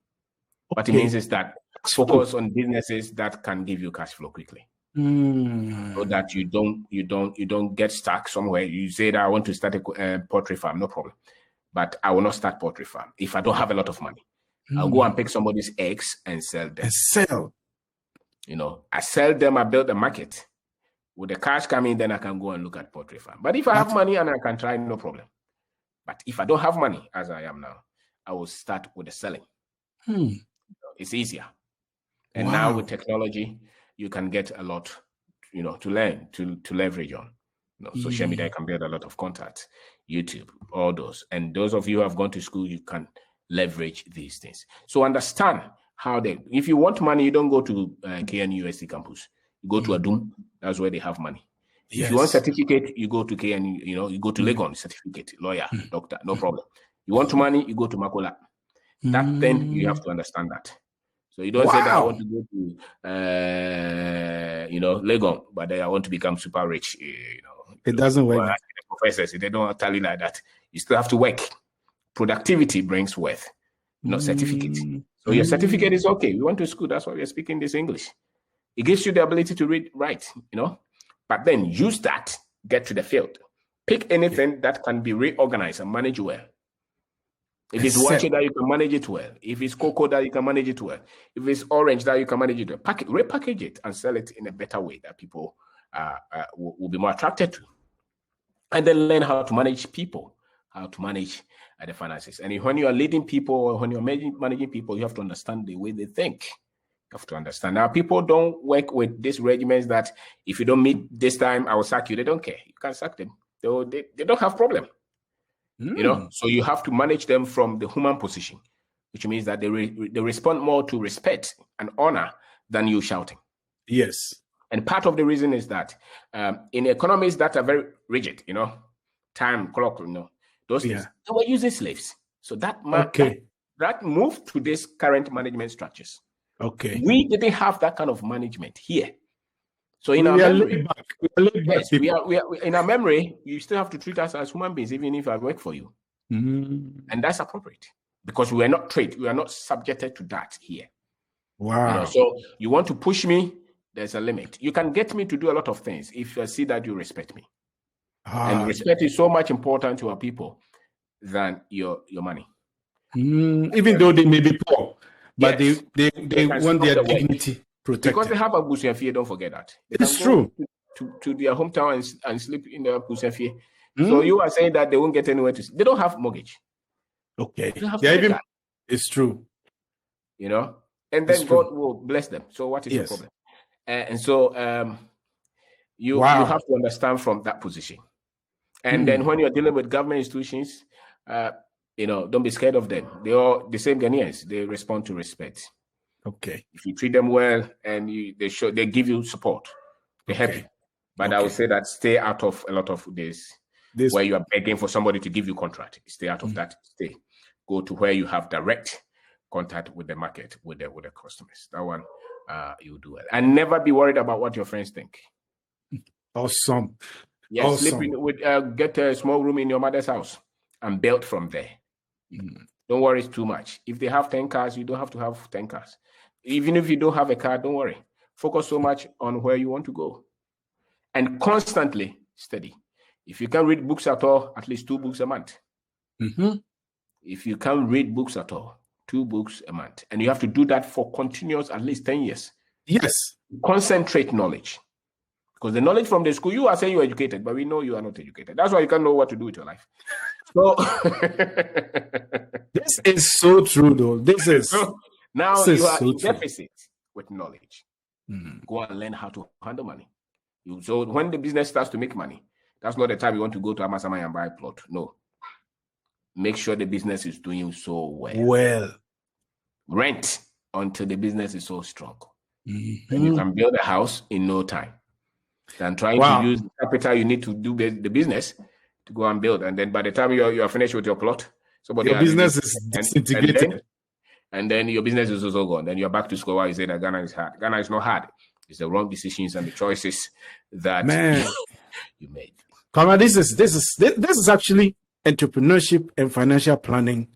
What it means is that focus on businesses that can give you cash flow quickly. So that you don't get stuck somewhere. You say that I want to start a poultry farm, no problem. But I will not start poultry farm if I don't have a lot of money. I'll go and pick somebody's eggs and sell them. You know, I sell them, I build a market. With the cash coming, then I can go and look at poultry farm. But if I have money and I can try, no problem. But if I don't have money, as I am now, I will start with the selling. It's easier. And now with technology, you can get a lot, you know, to learn, to leverage on. You know, social media can build a lot of contacts, YouTube, all those. And those of you who have gone to school, you can leverage these things. So understand how if you want money, you don't go to KNUST campus. You go to Adum. That's where they have money. Yes. If you want certificate, you go to KNU, you know, you go to Legon, certificate, lawyer, doctor, no problem. You want money, you go to Makola. That then you have to understand that. So you don't say that I want to go to, you know, Legon, but then I want to become super rich. You know, it doesn't work. The professors, they don't tell you like that. You still have to work. Productivity brings wealth, not certificate. So your certificate is okay. We went to school. That's why we're speaking this English. It gives you the ability to read, write, you know. But then use that, get to the field. Pick anything that can be reorganized and managed well. If it's water, that you can manage it well. If it's cocoa, that you can manage it well. If it's orange, that you can manage it well. Repackage it and sell it in a better way that people will be more attracted to. And then learn how to manage people, how to manage the finances. And when you are leading people or when you're managing people, you have to understand the way they think. You have to understand. Now, people don't work with these regiments that if you don't meet this time, I will sack you. They don't care. You can sack them. They don't have problem. You know, so you have to manage them from the human position, which means that they respond more to respect and honor than you shouting. Yes. And part of the reason is that in economies that are very rigid, you know, time, clock, you know, those things, they were using slaves. So that moved to these current management structures. Okay. We didn't have that kind of management here. So in our memory, in our memory, you still have to treat us as human beings, even if I work for you. And that's appropriate because we are not trained. We are not subjected to that here. Wow. You know, so you want to push me, there's a limit. You can get me to do a lot of things if I see that you respect me. And respect is so much important to our people than your money. Even though they may be poor, but they want their dignity protected. Because they have a Busiafie, don't forget that. It's true. To their hometown and sleep in their Busiafie. So you are saying that they won't get anywhere to sleep. They don't have mortgage. Okay. It's true. You know? And then God will bless them. So what is the problem? And so you have to understand from that position. And then when you're dealing with government institutions, don't be scared of them. They all the same Ghanaians. They respond to respect. Okay. If you treat them well and they give you support, they're happy. But I would say that stay out of a lot of this where you are begging for somebody to give you contract. Stay out of that. Stay. Go to where you have direct contact with the market, with the customers. That one you do well. And never be worried about what your friends think. Awesome. Yes, awesome. Get a small room in your mother's house and build from there. Don't worry too much. If they have 10 cars, you don't have to have 10 cars. Even if you don't have a car, don't worry. Focus so much on where you want to go. And constantly study. If you can't read books at all, at least 2 books a month. If you can't read books at all, 2 books a month. And you have to do that for continuous at least 10 years. Yes. Concentrate knowledge. Because the knowledge from the school, you are saying you're educated, but we know you are not educated. That's why you can't know what to do with your life. So this is so true, though. Now you are in deficit with knowledge. Go and learn how to handle money. So when the business starts to make money, that's not the time you want to go to Amasamai and buy a plot. No. Make sure the business is doing so well. Rent until the business is so strong. And you can build a house in no time. Than trying to use the capital you need to do the business to go and build. And then by the time you are finished with your plot, your business is disintegrated. And then your business is also gone. Then you're back to square one. You say that Ghana is hard. Ghana is not hard. It's the wrong decisions and the choices that you made. Come on, this is actually entrepreneurship and financial planning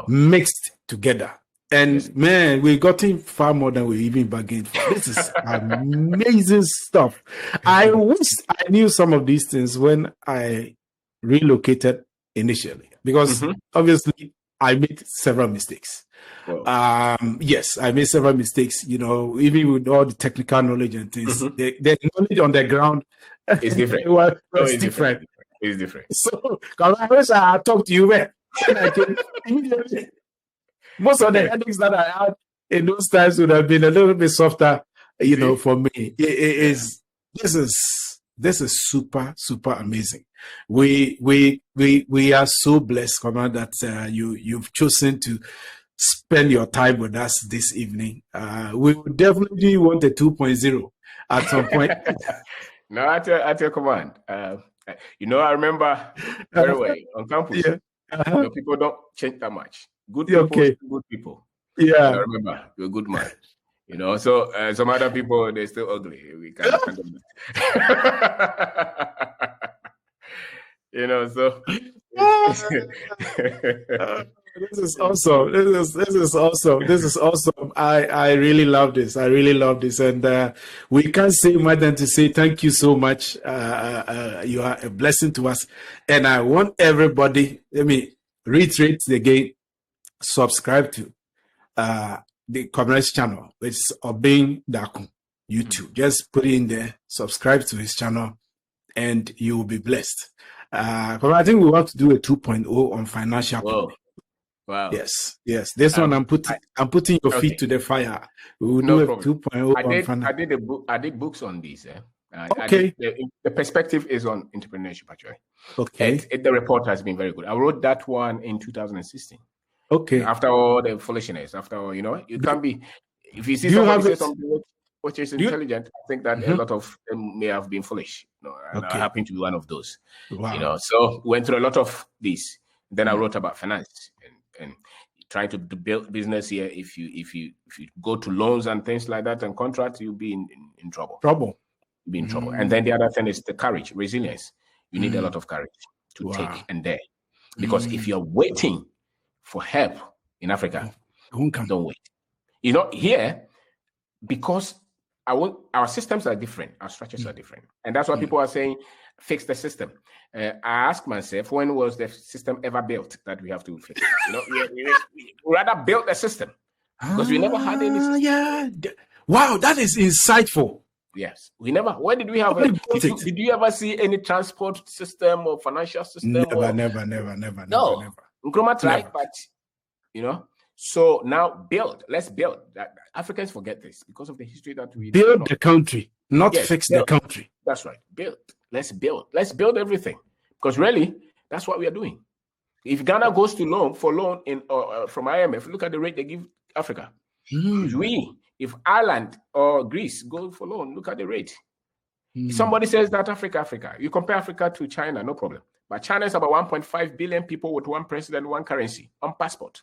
mixed together. And man, we've gotten far more than we even bargained for. This is amazing stuff. I wish I knew some of these things when I relocated initially, because obviously I made several mistakes. Yes, I made several mistakes, even with all the technical knowledge and things. The knowledge on the ground is different. It's different. It's different. So, I wish I had talked to you, man. Immediately. Most of the headaches that I had in those times would have been a little bit softer, for me. This is super, super amazing. We are so blessed, Commander, that you've chosen to spend your time with us this evening. We would definitely want a 2.0 at some point. No, at your command. I remember very well on campus. People don't change that much. Good people, good people. Yeah. I remember, you're a good man. So some other people, they're still ugly. We can't handle that. So this is awesome. This is awesome. I really love this. And we can't say more than to say thank you so much. You are a blessing to us. And I want everybody, let me reiterate again, subscribe to the commerce channel. It's Obeng Darko YouTube. Just put it in there, subscribe to his channel, and you will be blessed. I think we want to do a 2.0 on financial planning. Wow. Yes. This one I'm putting your feet to the fire. We will do a 2.0 on financial. I did books on these. Okay. The perspective is on entrepreneurship, actually. Okay. The report has been very good. I wrote that one in 2016. Okay. After all the foolishness, you can't be. If you see somebody say something which is intelligent, I think that a lot of them may have been foolish. And I happen to be one of those. Wow. So went through a lot of this. Then I wrote about finance and trying to build business here. If you go to loans and things like that and contracts, you'll be in trouble. You'll be in trouble. And then the other thing is the courage, resilience. You need a lot of courage to take and dare. Because if you're waiting for help in Africa, don't wait. Here, because our systems are different, our structures are different. And that's why people are saying, fix the system. I ask myself, when was the system ever built that we have to fix? We rather build the system because we never had any system. Yeah. Wow, that is insightful. Yes, we never. Where did we have? Did you ever see any transport system or financial system? Never. No, Nkrumah tried, but So now let's build. Africans forget this because of the history that we build the country, not fix the country. That's right. Build. Let's build. Let's build everything. Because really, that's what we are doing. If Ghana goes to loan from IMF, look at the rate they give Africa. If Ireland or Greece go for loan, look at the rate. If somebody says that Africa, you compare Africa to China, no problem. But China is about 1.5 billion people with one president, one currency, one passport,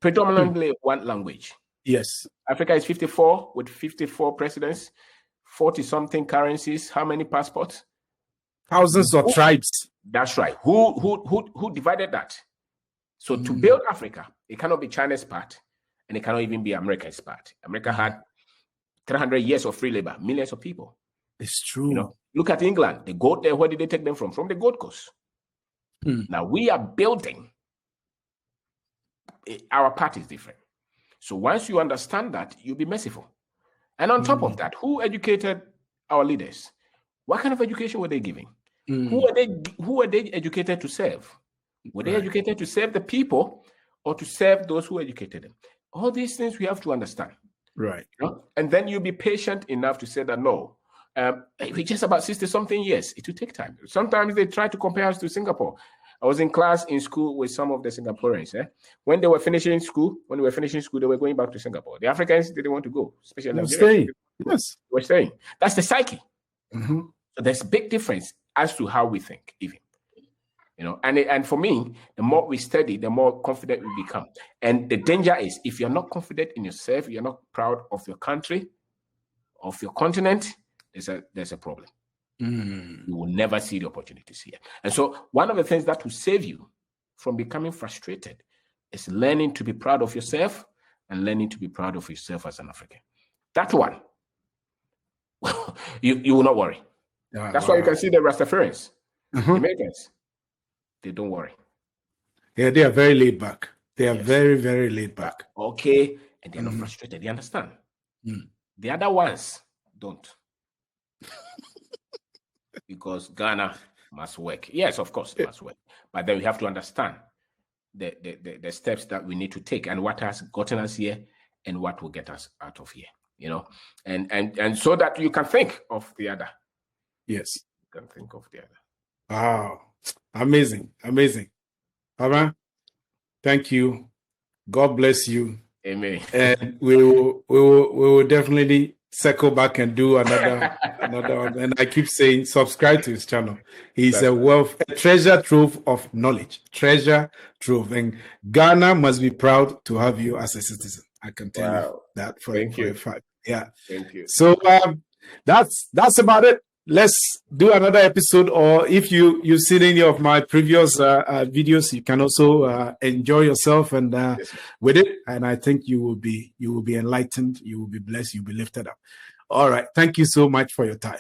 predominantly one language. Yes. Africa is 54 with 54 presidents, 40-something currencies. How many passports? Thousands of tribes. That's right. Who divided that? So to build Africa, it cannot be China's part, and it cannot even be America's part. America had 300 years of free labor, millions of people. It's true. Look at England. They go there. Where did they take them from? From the Gold Coast. Now we are building. Our part is different. So once you understand that, you'll be merciful. And on top of that, who educated our leaders? What kind of education were they giving? Who are they educated to serve? Were they educated to serve the people or to serve those who educated them? All these things we have to understand. Right. And then you'll be patient enough to say that, no, we're just about 60-something years. It will take time. Sometimes they try to compare us to Singapore. I was in class in school with some of the Singaporeans. When they were finishing school, they were going back to Singapore. The Africans didn't want to go, especially Nigerians. Yes. They were staying. That's the psyche. So there's a big difference as to how we think, even. And for me, the more we study, the more confident we become. And the danger is, if you're not confident in yourself, you're not proud of your country, of your continent, there's a problem. You will never see the opportunities here. And so one of the things that will save you from becoming frustrated is learning to be proud of yourself and learning to be proud of yourself as an African. That one, you will not worry. That's why you can see the Rastafarians, the Americans, they don't worry. Yeah, they are very laid back. They are very, very laid back. Okay, and they're not frustrated. They understand. The other ones don't. Because Ghana must work. Yes, of course, it must work. But then we have to understand the steps that we need to take and what has gotten us here and what will get us out of here. And so that you can think of the other. Yes. You can think of the other. Wow. Amazing. Baba, thank you. God bless you. Amen. And we will definitely circle back and do another one. And I keep saying, subscribe to his channel. He's a treasure trove of knowledge. Treasure trove. And Ghana must be proud to have you as a citizen. I can tell you that for a fact. Yeah. Thank you. So that's about it. Let's do another episode, or if you've seen any of my previous videos, you can also enjoy yourself and with it. And I think you will be enlightened, you will be blessed, you'll be lifted up. All right. Thank you so much for your time.